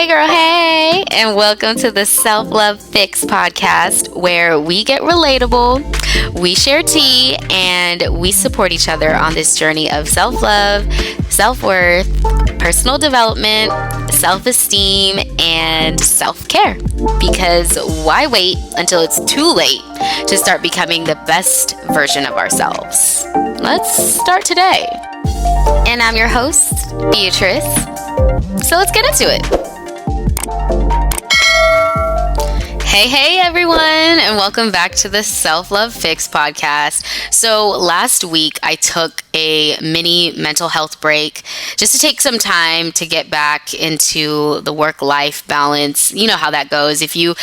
Hey girl, hey, and welcome to the Self-Love Fix podcast, where we get relatable, we share tea, and we support each other on this journey of self-love, self-worth, personal development, self-esteem, and self-care. Because why wait until it's too late to start becoming the best version of ourselves? Let's start today. And I'm your host, Beatrice. So let's get into it. Hey everyone, and welcome back to the Self-Love Fix podcast. So last week I took a mini mental health break just to take some time to get back into the work-life balance. You know how that goes. If you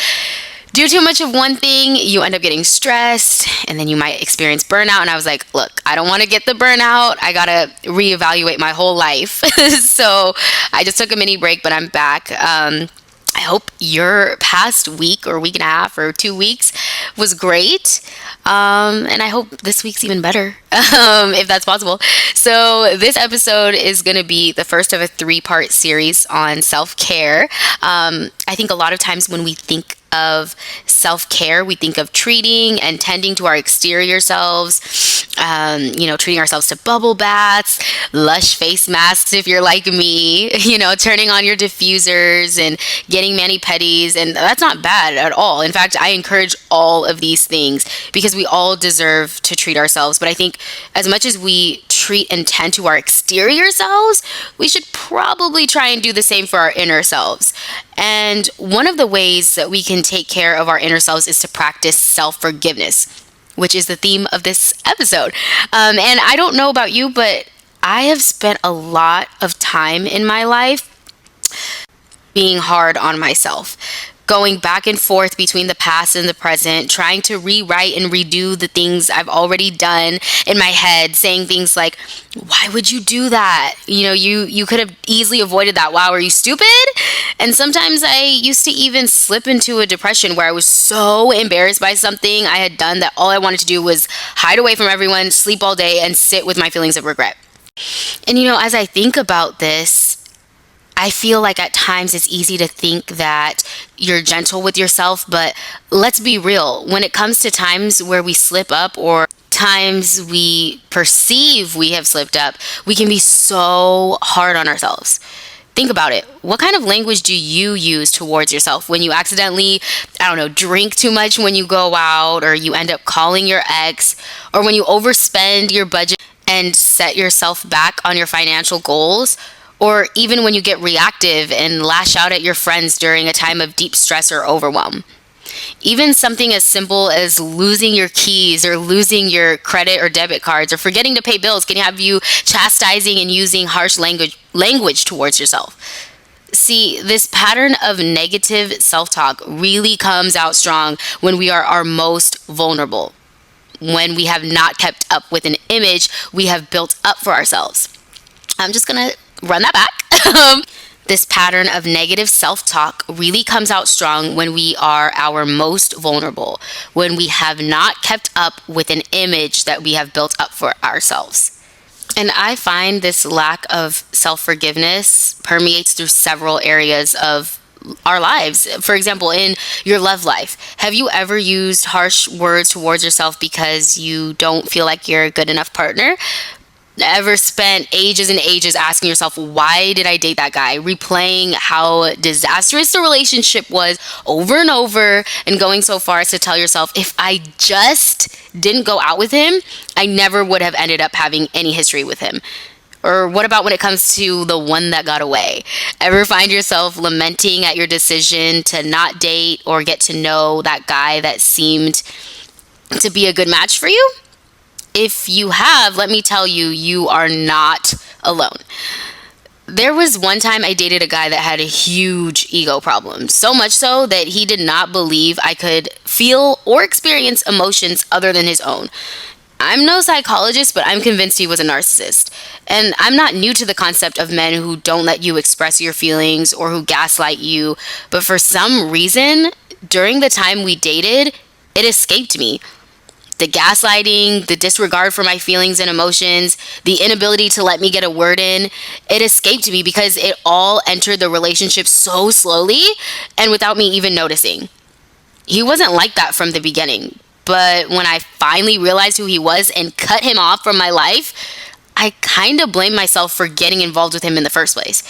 do too much of one thing, you end up getting stressed, and then you might experience burnout. And I was like, look, I don't want to get the burnout. I got to reevaluate my whole life. So I just took a mini break, but I'm back. I hope your past week or week and a half or 2 weeks was great. And I hope this week's even better, if that's possible. So this episode is going to be the first of a 3-part series on self-care. I think a lot of times when we think of self-care, we think of treating and tending to our exterior selves, treating ourselves to bubble baths, lush face masks if you're like me, turning on your diffusers and getting mani-pedis. And that's not bad at all. In fact, I encourage all of these things because we all deserve to treat ourselves. But I think as much as we treat and tend to our exterior selves, we should probably try and do the same for our inner selves. And one of the ways that we can take care of our inner selves is to practice self-forgiveness, which is the theme of this episode. And I don't know about you, but I have spent a lot of time in my life being hard on myself, going back and forth between the past and the present, trying to rewrite and redo the things I've already done in my head, saying things like, why would you do that? You could have easily avoided that. Wow, are you stupid? And sometimes I used to even slip into a depression where I was so embarrassed by something I had done that all I wanted to do was hide away from everyone, sleep all day, and sit with my feelings of regret. And as I think about this, I feel like at times it's easy to think that you're gentle with yourself, but let's be real. When it comes to times where we slip up or times we perceive we have slipped up, we can be so hard on ourselves. Think about it. What kind of language do you use towards yourself when you accidentally, drink too much when you go out, or you end up calling your ex, or when you overspend your budget and set yourself back on your financial goals? Or even when you get reactive and lash out at your friends during a time of deep stress or overwhelm. Even something as simple as losing your keys or losing your credit or debit cards or forgetting to pay bills can have you chastising and using harsh language towards yourself. See, this pattern of negative self-talk really comes out strong when we are our most vulnerable, when we have not kept up with an image we have built up for ourselves. I'm just going to run that back. This pattern of negative self-talk really comes out strong when we are our most vulnerable, when we have not kept up with an image that we have built up for ourselves. And I find this lack of self-forgiveness permeates through several areas of our lives. For example, in your love life, have you ever used harsh words towards yourself because you don't feel like you're a good enough partner? Ever spent ages and ages asking yourself, why did I date that guy? Replaying how disastrous the relationship was over and over, and going so far as to tell yourself, if I just didn't go out with him, I never would have ended up having any history with him. Or what about when it comes to the one that got away? Ever find yourself lamenting at your decision to not date or get to know that guy that seemed to be a good match for you? If you have, let me tell you, you are not alone. There was one time I dated a guy that had a huge ego problem, so much so that he did not believe I could feel or experience emotions other than his own. I'm no psychologist, but I'm convinced he was a narcissist. And I'm not new to the concept of men who don't let you express your feelings or who gaslight you, but for some reason, during the time we dated, it escaped me. the gaslighting, the disregard for my feelings and emotions, the inability to let me get a word in, it escaped me because it all entered the relationship so slowly and without me even noticing. He wasn't like that from the beginning, but when I finally realized who he was and cut him off from my life, I kind of blamed myself for getting involved with him in the first place.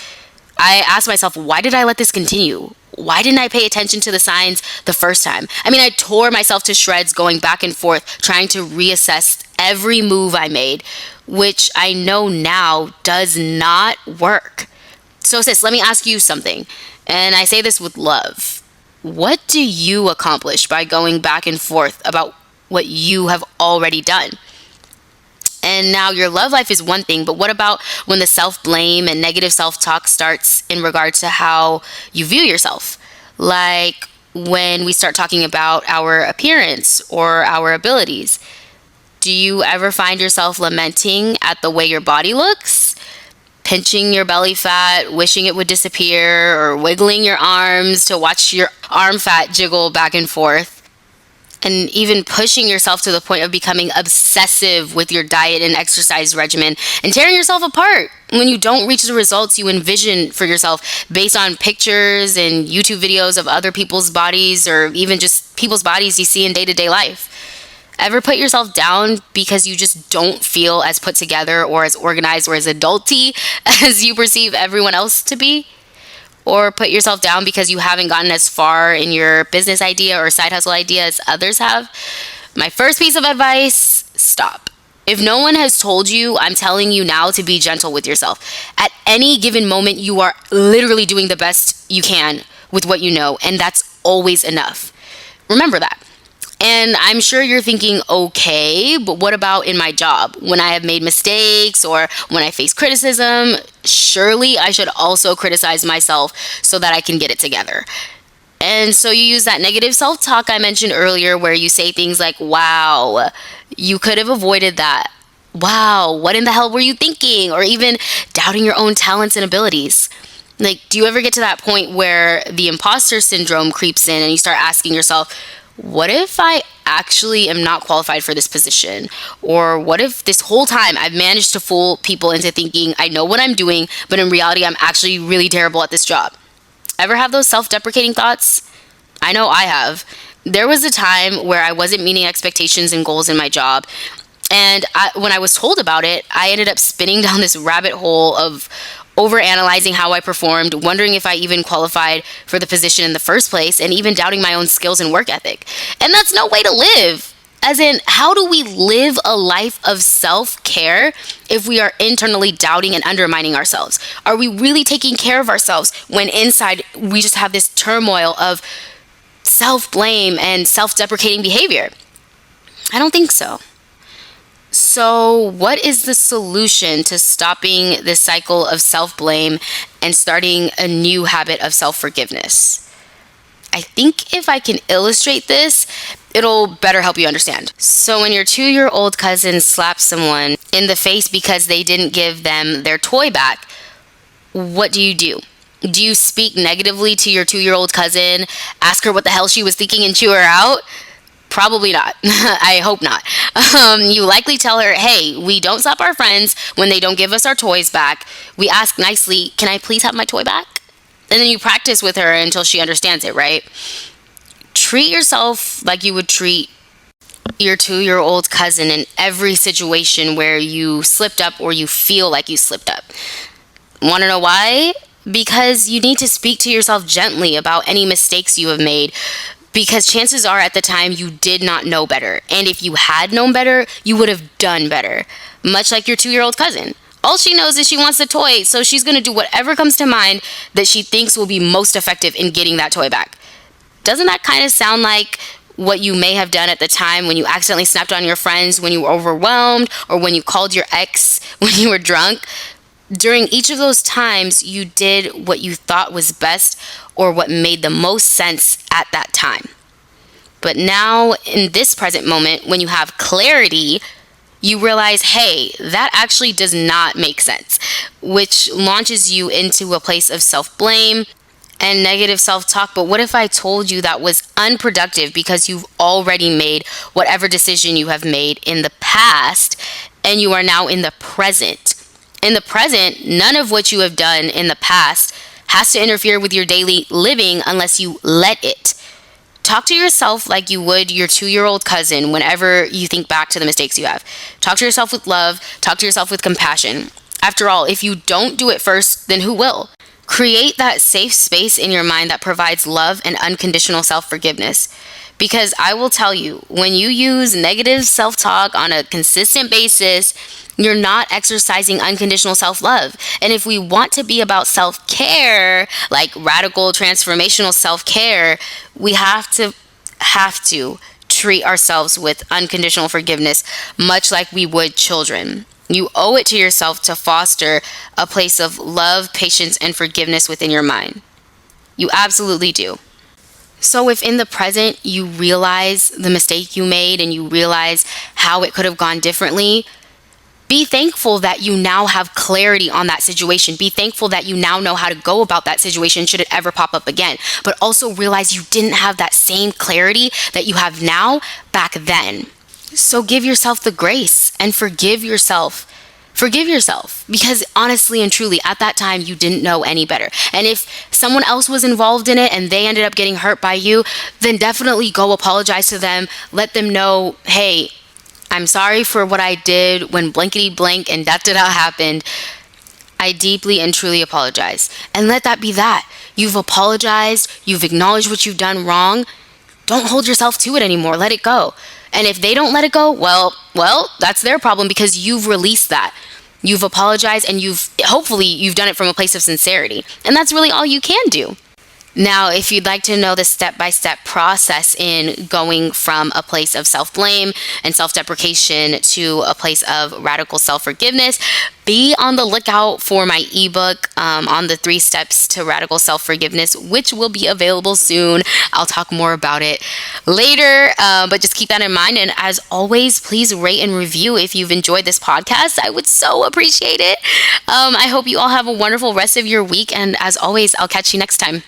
I asked myself, why did I let this continue? Why didn't I pay attention to the signs the first time? I mean, I tore myself to shreds going back and forth, trying to reassess every move I made, which I know now does not work. So sis, let me ask you something. And I say this with love. What do you accomplish by going back and forth about what you have already done? And now your love life is one thing, but what about when the self-blame and negative self-talk starts in regard to how you view yourself? Like when we start talking about our appearance or our abilities. Do you ever find yourself lamenting at the way your body looks? Pinching your belly fat, wishing it would disappear, or wiggling your arms to watch your arm fat jiggle back and forth? And even pushing yourself to the point of becoming obsessive with your diet and exercise regimen and tearing yourself apart when you don't reach the results you envision for yourself based on pictures and YouTube videos of other people's bodies, or even just people's bodies you see in day-to-day life. Ever put yourself down because you just don't feel as put together or as organized or as adulty as you perceive everyone else to be? Or put yourself down because you haven't gotten as far in your business idea or side hustle idea as others have? My first piece of advice, stop. If no one has told you, I'm telling you now to be gentle with yourself. At any given moment, you are literally doing the best you can with what you know, and that's always enough. Remember that. And I'm sure you're thinking, okay, but what about in my job? When I have made mistakes or when I face criticism, surely I should also criticize myself so that I can get it together. And so you use that negative self-talk I mentioned earlier where you say things like, wow, you could have avoided that. Wow, what in the hell were you thinking? Or even doubting your own talents and abilities. Like, do you ever get to that point where the imposter syndrome creeps in and you start asking yourself, what if I actually am not qualified for this position? Or what if this whole time I've managed to fool people into thinking I know what I'm doing, but in reality I'm actually really terrible at this job? Ever have those self-deprecating thoughts? I know I have. There was a time where I wasn't meeting expectations and goals in my job. And when I was told about it, I ended up spinning down this rabbit hole of overanalyzing how I performed, wondering if I even qualified for the position in the first place, and even doubting my own skills and work ethic. And that's no way to live. As in, how do we live a life of self-care if we are internally doubting and undermining ourselves? Are we really taking care of ourselves when inside we just have this turmoil of self-blame and self-deprecating behavior? I don't think so. So what is the solution to stopping this cycle of self-blame and starting a new habit of self-forgiveness? I think if I can illustrate this, it'll better help you understand. So when your 2-year-old cousin slaps someone in the face because they didn't give them their toy back, what do? Do you speak negatively to your 2-year-old cousin, ask her what the hell she was thinking and chew her out? Probably not. I hope not. You likely tell her, hey, we don't slap our friends when they don't give us our toys back. We ask nicely, can I please have my toy back? And then you practice with her until she understands it, right? Treat yourself like you would treat your 2-year-old cousin in every situation where you slipped up or you feel like you slipped up. Want to know why? Because you need to speak to yourself gently about any mistakes you have made. Because chances are at the time you did not know better. And if you had known better, you would have done better. Much like your 2-year-old cousin. All she knows is she wants a toy, so she's going to do whatever comes to mind that she thinks will be most effective in getting that toy back. Doesn't that kind of sound like what you may have done at the time when you accidentally snapped on your friends when you were overwhelmed, or when you called your ex when you were drunk? During each of those times, you did what you thought was best or what made the most sense at that time. But now, in this present moment, when you have clarity, you realize, hey, that actually does not make sense, which launches you into a place of self-blame and negative self-talk. But what if I told you that was unproductive because you've already made whatever decision you have made in the past and you are now in the present? In the present, none of what you have done in the past has to interfere with your daily living unless you let it. Talk to yourself like you would your 2-year-old cousin whenever you think back to the mistakes you have. Talk to yourself with love. Talk to yourself with compassion. After all, if you don't do it first, then who will? Create that safe space in your mind that provides love and unconditional self-forgiveness. Because I will tell you, when you use negative self-talk on a consistent basis, you're not exercising unconditional self-love. And if we want to be about self-care, like radical transformational self-care, we have to treat ourselves with unconditional forgiveness, much like we would children. You owe it to yourself to foster a place of love, patience, and forgiveness within your mind. You absolutely do. So if in the present you realize the mistake you made and you realize how it could have gone differently, be thankful that you now have clarity on that situation. Be thankful that you now know how to go about that situation should it ever pop up again. But also realize you didn't have that same clarity that you have now back then. So give yourself the grace and forgive yourself. Forgive yourself, because honestly and truly at that time you didn't know any better. And if someone else was involved in it and they ended up getting hurt by you, then definitely go apologize to them. Let them know, hey, I'm sorry for what I did when blankety blank and da-da-da happened. I deeply and truly apologize. And let that be that. You've apologized. You've acknowledged what you've done wrong. Don't hold yourself to it anymore. Let it go. And if they don't let it go, well, that's their problem, because you've released that. You've apologized, and hopefully you've done it from a place of sincerity. And that's really all you can do. Now, if you'd like to know the step-by-step process in going from a place of self-blame and self-deprecation to a place of radical self-forgiveness, be on the lookout for my ebook on the 3 steps to radical self-forgiveness, which will be available soon. I'll talk more about it later, but just keep that in mind. And as always, please rate and review if you've enjoyed this podcast. I would so appreciate it. I hope you all have a wonderful rest of your week. And as always, I'll catch you next time.